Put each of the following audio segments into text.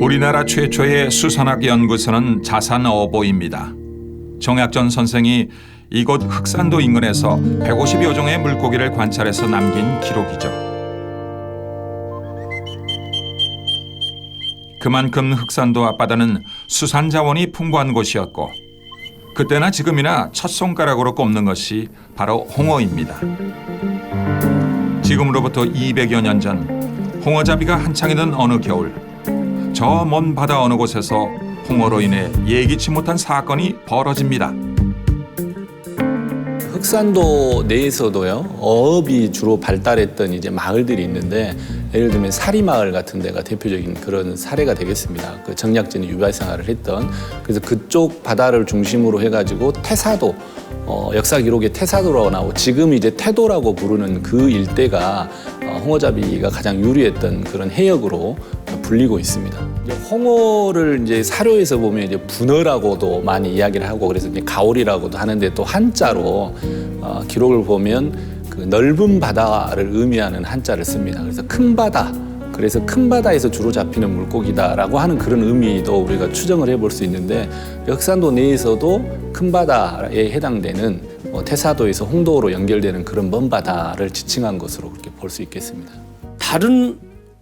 우리나라 최초의 수산학 연구소는 자산어보입니다. 정약전 선생이 이곳 흑산도 인근에서 150여 종의 물고기를 관찰해서 남긴 기록이죠. 그만큼 흑산도 앞바다는 수산 자원이 풍부한 곳이었고 그때나 지금이나 첫 손가락으로 꼽는 것이 바로 홍어입니다. 지금으로부터 200여 년 전 홍어잡이가 한창이던 어느 겨울 저 먼 바다 어느 곳에서 홍어로 인해 예기치 못한 사건이 벌어집니다. 흑산도 내에서도요, 어업이 주로 발달했던 이제 마을들이 있는데 예를 들면 사리마을 같은 데가 대표적인 그런 사례가 되겠습니다. 그 정약전이 유발 생활을 했던. 그래서 그쪽 바다를 중심으로 해가지고 태사도, 역사 기록에 태사도라고 나오고 지금 이제 태도라고 부르는 그 일대가 홍어잡이가 가장 유리했던 그런 해역으로 불리고 있습니다. 홍어를 이제 사료에서 보면 이제 분어라고도 많이 이야기를 하고 그래서 이제 가오리라고도 하는데 또 한자로 기록을 보면 그 넓은 바다를 의미하는 한자를 씁니다. 그래서 큰 바다, 그래서 큰 바다에서 주로 잡히는 물고기다라고 하는 그런 의미도 우리가 추정을 해볼 수 있는데 흑산도 내에서도 큰 바다에 해당되는 태사도에서 홍도로 연결되는 그런 먼 바다를 지칭한 것으로 그렇게 볼 수 있겠습니다. 다른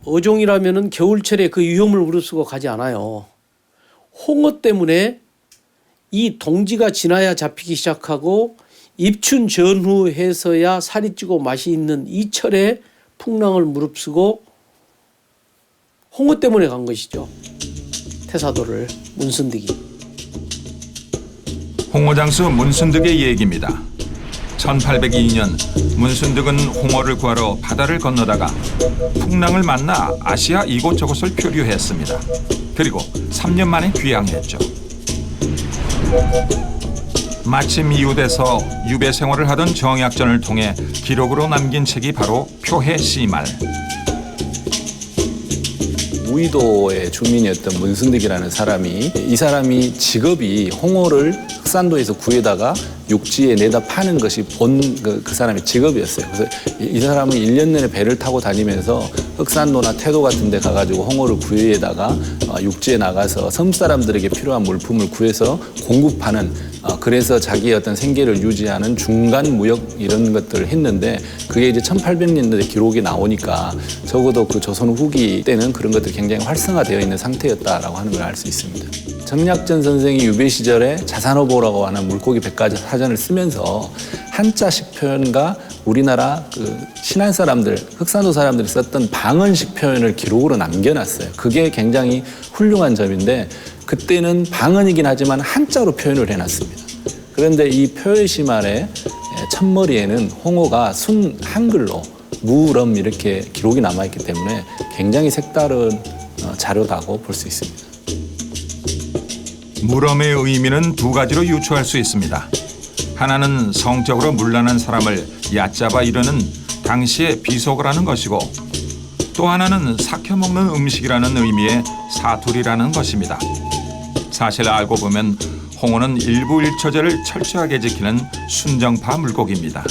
어종이라면은 겨울철에 그 위험을 무릅쓰고 가지 않아요. 홍어 때문에 이 동지가 지나야 잡히기 시작하고 입춘 전후해서야 살이 찌고 맛이 있는 이 철에 풍랑을 무릅쓰고 홍어 때문에 간 것이죠. 태사도를 문순득이. 홍어장수 문순득의 얘기입니다. 1802년 문순득은 홍어를 구하러 바다를 건너다가 풍랑을 만나 아시아 이곳저곳을 표류했습니다. 그리고 3년 만에 귀향했죠. 마침 이웃에서 유배 생활을 하던 정약전을 통해 기록으로 남긴 책이 바로 표해씨말. 무의도의 주민이었던 문순득이라는 사람이 이 사람이 직업이 홍어를 흑산도에서 구해다가 육지에 내다 파는 것이 그 사람의 직업이었어요. 그래서 이 사람은 1년 내내 배를 타고 다니면서 흑산도나 태도 같은 데 가가지고 홍어를 구해다가 육지에 나가서 섬 사람들에게 필요한 물품을 구해서 공급하는 그래서 자기의 어떤 생계를 유지하는 중간 무역 이런 것들을 했는데 그게 이제 1800년대 기록이 나오니까 적어도 그 조선 후기 때는 그런 것들이 굉장히 활성화되어 있는 상태였다라고 하는 걸 알 수 있습니다. 정약전 선생이 유배 시절에 자산어보라고 하는 물고기 백과사 사전을 쓰면서 한자식 표현과 우리나라 그 신안 사람들, 흑산도 사람들이 썼던 방언식 표현을 기록으로 남겨놨어요. 그게 굉장히 훌륭한 점인데 그때는 방언이긴 하지만 한자로 표현을 해놨습니다. 그런데 이 표해시말의 첫머리에는 홍어가 순 한글로 무럼 이렇게 기록이 남아있기 때문에 굉장히 색다른 자료라고 볼 수 있습니다. 물엄의 의미는 두 가지로 유추할 수 있습니다. 하나는 성적으로 문란한 사람을 얕잡아 이르는 당시의 비속어를 하는 것이고 또 하나는 삭혀먹는 음식이라는 의미의 사투리라는 것입니다. 사실 알고 보면 홍어는 일부일처제를 철저하게 지키는 순정파 물고기입니다.